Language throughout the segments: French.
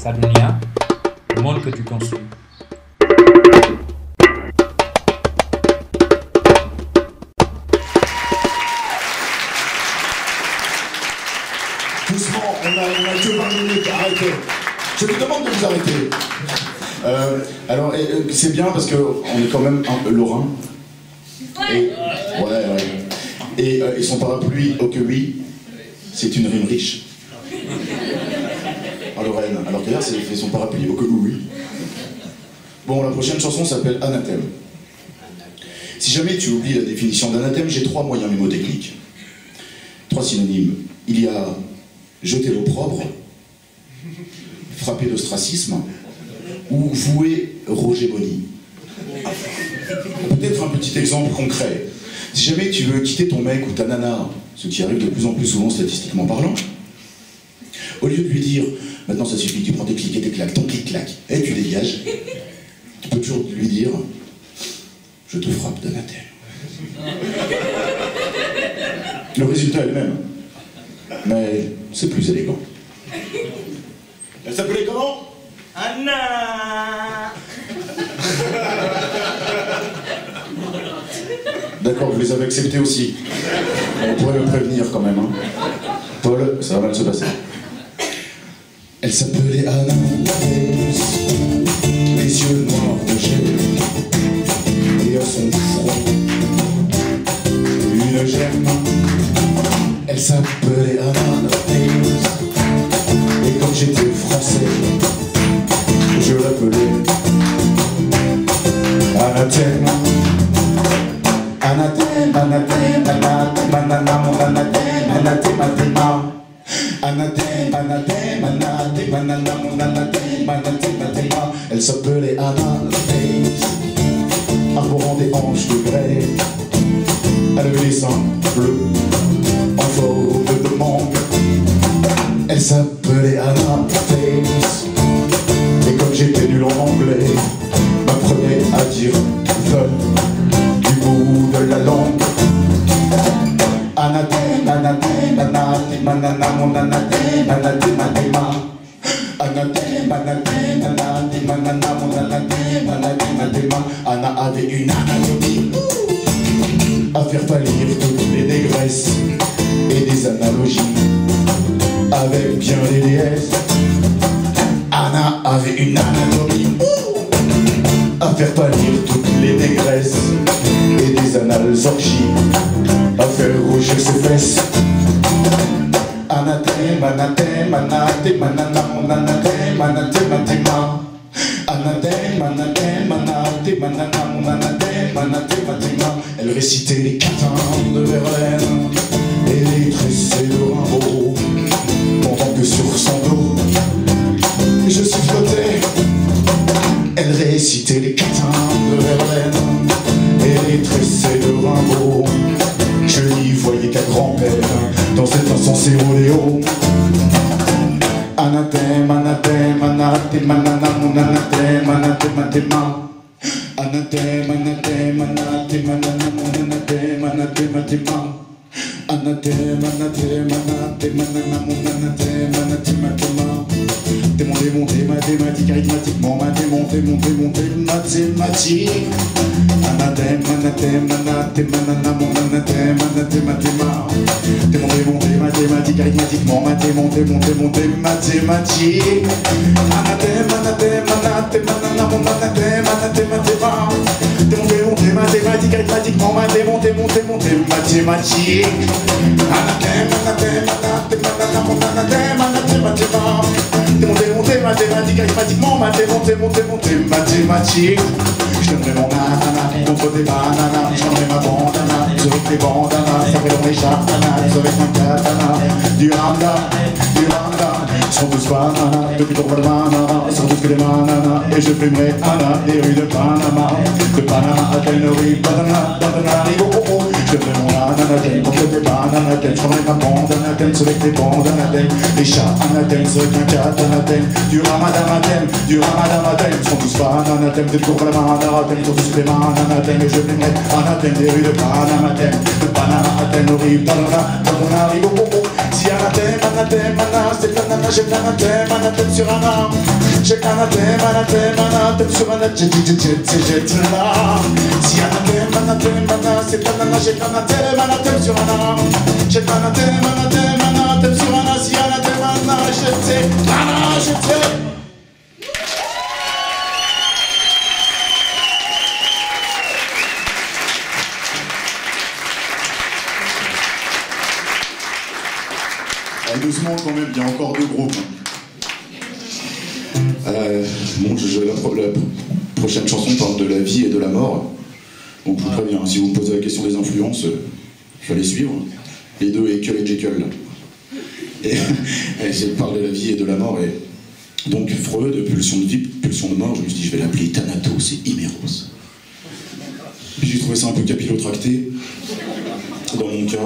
Sadunia, le monde que tu construis. Doucement, on a que 20 minutes, arrêtez. Je vous demande de vous arrêter. Alors, c'est bien parce qu'on est quand même un peu lorrain. Et, ouais. Et son parapluie, oh que oui, c'est une rime riche. En Lorraine. Alors d'ailleurs, c'est fait son parapluie, oh que oui. Bon, la prochaine chanson s'appelle Anathème. Si jamais tu oublies la définition d'anathème, j'ai 3 moyens mnémotechniques. 3 synonymes. Il y a jeter l'opprobre, frapper d'ostracisme, ou vouer Roger Bonny. Peut-être un petit exemple concret. Si jamais tu veux quitter ton mec ou ta nana, ce qui arrive de plus en plus souvent statistiquement parlant, au lieu de lui dire « Maintenant ça suffit, tu prends tes clics et tes claques, ton clic-clac, et tu dégages », tu peux toujours lui dire « Je te frappe d'anathème ». Le résultat est le même, mais c'est plus élégant. Elle s'appelait comment? Anna. D'accord, vous les avez acceptés aussi. On pourrait me prévenir quand même. Hein. Paul, ça va mal se passer. Elle s'appelait Anna, les yeux noirs de gel, et à son front, une gemme. Elle s'appelait Anna, et comme j'étais français, je l'appelais Anathème. Anathème, anathème, anathème, anathème, anathème, anathème, anathème, anathème, anathème, anathème, anathème. Elle s'appelait Anathème, arborant des hanches de grès. Elle avait les seins bleus en forme de mangue. Elle s'appelait Anathème, et comme j'étais nul en anglais, m'apprenait à dire du bout de la langue. Anathème, anathème, anathème, anathème, anathème, anathème, anathème, anathème, anathème, anathème, anathème, anathème. Anna avait une anatomie à faire pâlir toutes les négresses et des analogies avec bien les déesses. Anna avait une anatomie à faire pâlir toutes les négresses et des annales orgies à faire rougir ses fesses. Anathème, anathème, anathème, anathème, anathème, anathème, anathème, anathème, anathème, anathème, anathème. Elle récitait les catins de Verlaine et les tressés de Rimbaud, pendant que sur son dos je sifflotais. Elle récitait les catins de Verlaine et les tressés de Rimbaud. Je n'y voyais qu'un grand-père dans cet insensé rodéo. Anathème, anathème, anathème, anathème, anathème, anathème, anathème, anathème, anathème, anathème, anathème, anathème, anathème, anathème. Démonter mathématique, arithmatiquement, monter mathématique. Anathème, anathème, anathème, anathème, anathème. Démonter mathématique, arithmatiquement, monter mathématique. Anathème, anathème, anathème, anathème, anathème. Démonter mathématique, arithmatiquement, monter mathématique. Anathème, anathème, anathème, anathème, anathème. Démonter mathématique, arithmatiquement, monter mathématique. Je donnerai mon ananas contre des bananas. Je donnerai ma bandana avec des bandanas. Ça fait dans les chartanas avec un katana. Du randa. Ils sont tous bananas, depuis ton banana. Ils sont tous que des bananas. Et je fumerai Anna des rues de Panama. De Panama à Tenerife, Badana, oh oh oh. Je donnerai mon anathème contre des bananas. Je donnerai ma bandana avec des bandanas. Les chats anathèmes avec un katanathème. Du ramadamathème. Ils sont tous bananathèmes, des cours à la manarathème. Ils sont tous des mananathèmes. Et je fumerai anathème des rues de Panama. De Panama à Tenerife, Badana, oh oh oh. Si anathème, anathème, c'est anathème, j'ai anathème sur un arbre. J'ai anathème sur un arbre. J'ai là. Si anathème, c'est anathème sur un arbre. J'ai anathème sur un arbre. Si anathème, je sais. Doucement quand même, il y a encore deux groupes. Bon, la prochaine chanson parle de la vie et de la mort. Donc je vous préviens, si vous me posez la question des influences, il fallait suivre. Les deux, Ekel et Jekyll. Et elle parle de la vie et de la mort. Et donc Freud, pulsion de vie, pulsion de mort, je me suis dit, je vais l'appeler Thanatos et Himéros. Puis j'ai trouvé ça un peu capillotracté. Dans mon cas...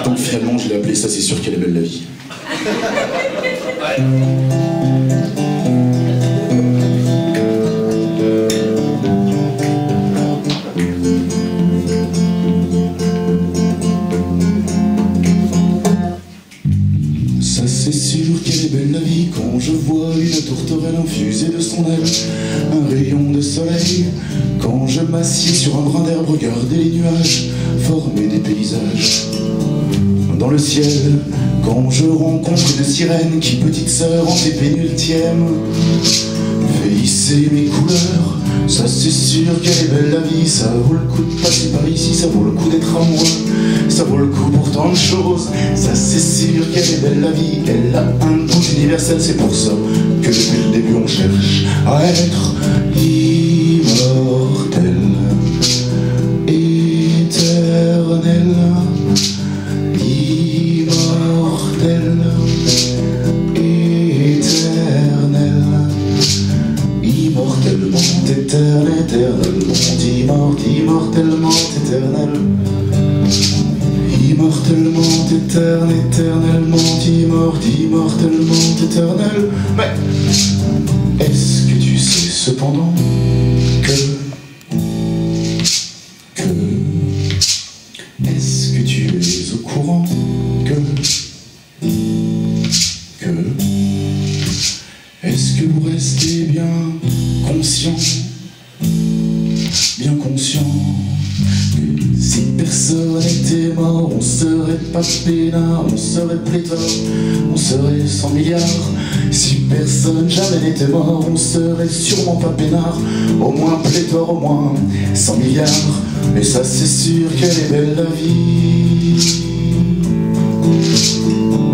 Donc finalement je l'ai appelé Ça c'est sûr qu'elle est belle la vie. Ça c'est sûr qu'elle est belle la vie quand je vois une tourterelle infusée de son aile, un rayon de soleil. Quand je m'assieds sur un brin d'herbe, regarder les nuages former des paysages dans le ciel. Quand je rencontre une sirène qui, petite sœur antépénultième, fait hisser mes couleurs, ça c'est sûr qu'elle est belle la vie. Ça vaut le coup de passer par ici, ça vaut le coup d'être amoureux, ça vaut le coup pour tant de choses. Ça c'est sûr qu'elle est belle la vie, elle a un goût universel. C'est pour ça que depuis le début on cherche à être immortel, éternel, immortel, éternel, immortellement éternel, éternellement immortellement éternel, immortellement éternel, éternellement immortellement éternel. Mais est-ce que tu sais cependant que est-ce que tu es au courant que est-ce que vous restez bien conscient que si personne n'était mort, on serait pas peinard, on serait pléthore, on serait 100 milliards. Si personne jamais n'était mort, on serait sûrement pas peinard, au moins pléthore, au moins 100 milliards. Et ça c'est sûr qu'elle est belle la vie.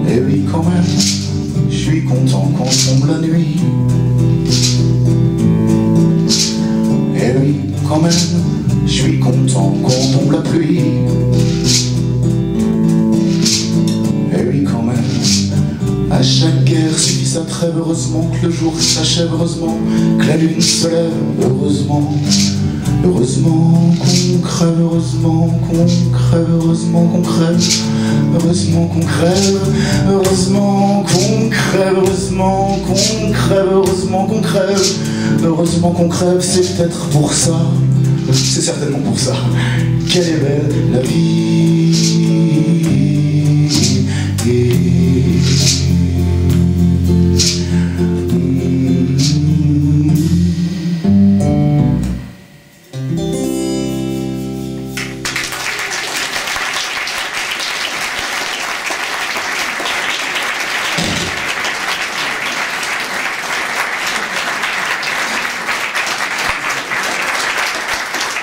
Et oui quand même, je suis content quand tombe la nuit. Et oui quand même, je suis content quand tombe la pluie. Et oui quand même, à chaque guerre suffit sa trêve. Heureusement que le jour s'achève, heureusement que la lune se lève, heureusement. Heureusement qu'on crève, heureusement qu'on crève, heureusement qu'on crève, heureusement qu'on crève, heureusement qu'on crève, heureusement qu'on crève, heureusement qu'on crève, heureusement qu'on crève. C'est peut-être pour ça, c'est certainement pour ça qu'elle est belle la vie.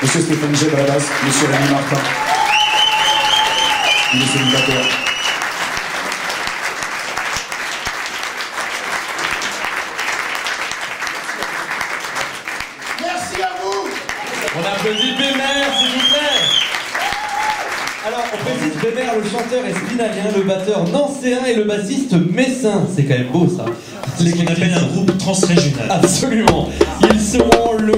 Monsieur Stéphane Geb à la basse, Monsieur Rémi Martin, Monsieur le batteur. Merci à vous. On applaudit Bémer, s'il vous plaît. Alors, on précise, Bémer, le chanteur est spinalien, le batteur nancéen et le bassiste messin. C'est quand même beau, ça. C'est ce qu'on appelle un groupe transrégional. Absolument. Ils seront le